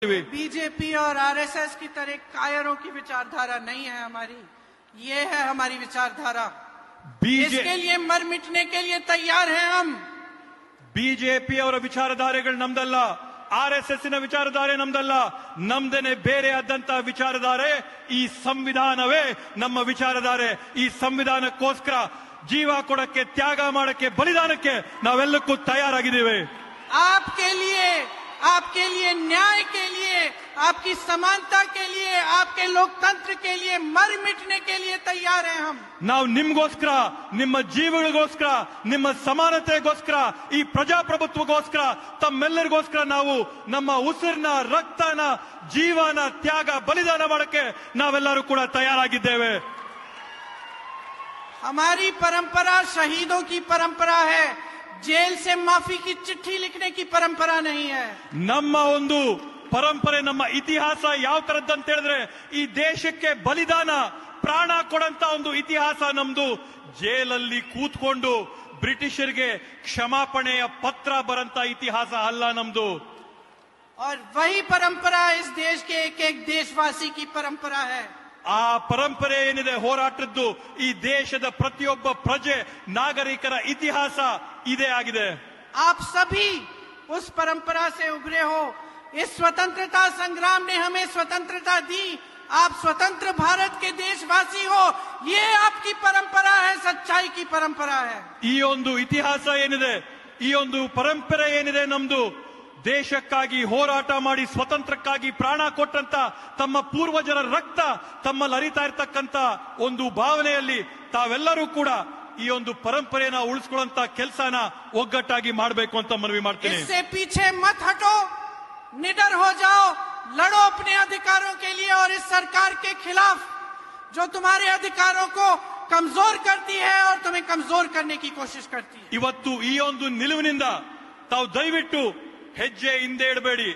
BJP और RSS की तरह कायरों की विचारधारा नहीं है हमारी, ये है हमारी विचारधारा। इसके लिए मर मिटने के लिए तैयार हैं हम। ಬಿಜೆಪಿ ಅವರ ವಿಚಾರಧಾರೆಗಳು ನಮ್ದಲ್ಲ, ಆರ್ಎಸ್ಎಸ್ನ ವಿಚಾರಧಾರೆ ನಮ್ದಲ್ಲ, ನಮ್ದೇನೆ ಬೇರೆ ಆದಂತ ವಿಚಾರಧಾರೆ. ಈ ಸಂವಿಧಾನವೇ ನಮ್ಮ ವಿಚಾರಧಾರೆ. ಈ ಸಂವಿಧಾನಕ್ಕೋಸ್ಕರ ಜೀವ ಕೊಡಕ್ಕೆ, ತ್ಯಾಗ ಮಾಡಕ್ಕೆ, ಬಲಿದಾನಕ್ಕೆ ನಾವೆಲ್ಲಕ್ಕೂ ತಯಾರಾಗಿದ್ದೇವೆ. आपके लिए न्याय के लिए, आपकी समानता के लिए, आपके लोकतंत्र के लिए मर मिटने के लिए तैयार हैं हम। ನಾವು ನಿಮಗೋಸ್ಕರ, ನಿಮ್ಮ ಜೀವಗಳಿಗೋಸ್ಕರ, ನಿಮ್ಮ ಸಮಾನತೆಗೋಸ್ಕರ, ಈ ಪ್ರಜಾಪ್ರಭುತ್ವಗೋಸ್ಕರ, ತಮ್ಮೆಲ್ಲರಿಗೋಸ್ಕರ ನಾವು ನಮ್ಮ ಉಸಿರನ್ನ, ರಕ್ತನ, ಜೀವನ, ತ್ಯಾಗ, ಬಲಿದಾನ ಮಾಡಕ್ಕೆ ನಾವೆಲ್ಲರೂ ಕೂಡ ತಯಾರಾಗಿದ್ದೇವೆ. हमारी परंपरा शहीदों की परंपरा है, जेल से माफी की चिट्ठी लिखने की परंपरा नहीं है. ನಮ್ಮ ಒಂದು ಪರಂಪರೆ, ನಮ್ಮ ಇತಿಹಾಸ ಯಾವ ತರದ್ದು ಅಂತ ಹೇಳಿದ್ರೆ, ಈ ದೇಶಕ್ಕೆ ಬಲಿದಾನ, ಪ್ರಾಣ ಕೊಡಂತ ಒಂದು ಇತಿಹಾಸ ನಮ್ದು. ಜೇಲಲ್ಲಿ ಕೂತ್ಕೊಂಡು ಬ್ರಿಟಿಷರಿಗೆ ಕ್ಷಮಾಪಣೆಯ ಪತ್ರ ಬರಂತ ಇತಿಹಾಸ ಅಲ್ಲ ನಮ್ದು. और वही परंपरा इस देश के एक एक देशवासी की परंपरा है. ಆ ಪರಂಪರೆ ಏನಿದೆ ಹೋರಾಟದ್ದು, ಈ ದೇಶದ ಪ್ರತಿಯೊಬ್ಬ ಪ್ರಜೆ, ನಾಗರಿಕರ ಇತಿಹಾಸ ಇದೇ ಆಗಿದೆ. आप सभी उस परंपरा से उभरे हो. इस स्वतंत्रता संग्राम ने हमें स्वतंत्रता दी. आप स्वतंत्र भारत के देशवासी हो. ये आपकी परंपरा है, सच्चाई की परंपरा है. ಈ ಒಂದು ಇತಿಹಾಸ ಏನಿದೆ, ಈ ಒಂದು ಪರಂಪರೆ ಏನಿದೆ ನಮ್ದು, ದೇಶಕ್ಕಾಗಿ ಹೋರಾಟ ಮಾಡಿ ಸ್ವತಂತ್ರಕ್ಕಾಗಿ ಪ್ರಾಣ ಕೊಟ್ಟಂತ ತಮ್ಮ ಪೂರ್ವಜರ ರಕ್ತ ತಮ್ಮಲ್ಲಿ ಹರಿತಾ ಇರ್ತಕ್ಕಂತ ಒಂದು ಭಾವನೆಯಲ್ಲಿ ತಾವೆಲ್ಲರೂ ಕೂಡ ಈ ಒಂದು ಪರಂಪರೆನ ಉಳಿಸ್ಕೊಳ್ಳುವಂತ ಕೆಲಸನ ಒಗ್ಗಟ್ಟಾಗಿ ಮಾಡಬೇಕು ಅಂತ ಮನವಿ ಮಾಡ್ತೀನಿ. इससे पीछे मत हटो, निडर हो जाओ, लड़ो अपने अधिकारों के लिए और इस सरकार के खिलाफ जो तुम्हारे अधिकारों को कमजोर करती है और तुम्हें कमजोर करने की कोशिश करती है. ಇವತ್ತು ಈ ಒಂದು ನಿಲುವಿನಿಂದ ತಾವು ದಯವಿಟ್ಟು ಹೆಜ್ಜೆ ಹಿಂದೆ ಇಡಬೇಡಿ.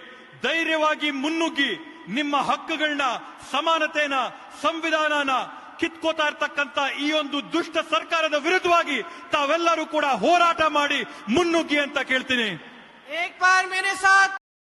ಧೈರ್ಯವಾಗಿ ಮುನ್ನುಗ್ಗಿ ನಿಮ್ಮ ಹಕ್ಕುಗಳನ್ನ, ಸಮಾನತೆನ, ಸಂವಿಧಾನನ ಕಿತ್ಕೋತಾ ಇರ್ತಕ್ಕಂತ ಈ ಒಂದು ದುಷ್ಟ ಸರ್ಕಾರದ ವಿರುದ್ಧವಾಗಿ ತಾವೆಲ್ಲರೂ ಕೂಡ ಹೋರಾಟ ಮಾಡಿ ಮುನ್ನುಗ್ಗಿ ಅಂತ ಕೇಳ್ತೀನಿ. एक बार मेरे साथ